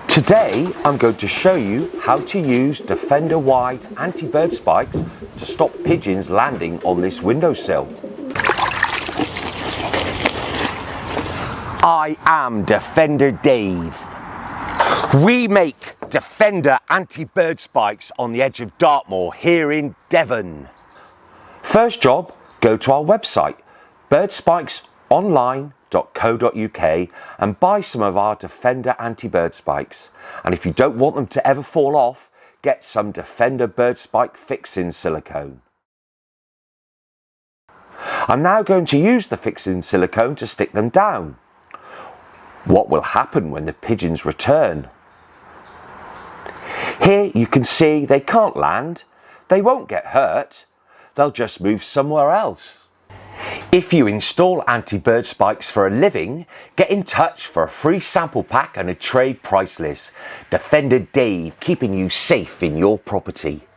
Today I'm going to show you how to use Defender White anti-bird spikes to stop pigeons landing on this windowsill. I am Defender Dave. We make Defender anti-bird spikes on the edge of Dartmoor here in Devon. First job, go to our website birdspikesonline.co.uk and buy some of our Defender anti-bird spikes. And if you don't want them to ever fall off, get some Defender bird spike fixing silicone. I'm now going to use the fixing silicone to stick them down. What will happen when the pigeons return? Here you can see they can't land, they won't get hurt, they'll just move somewhere else. If you install anti-bird spikes for a living, get in touch for a free sample pack and a trade price list. Defender Dave, keeping you safe in your property.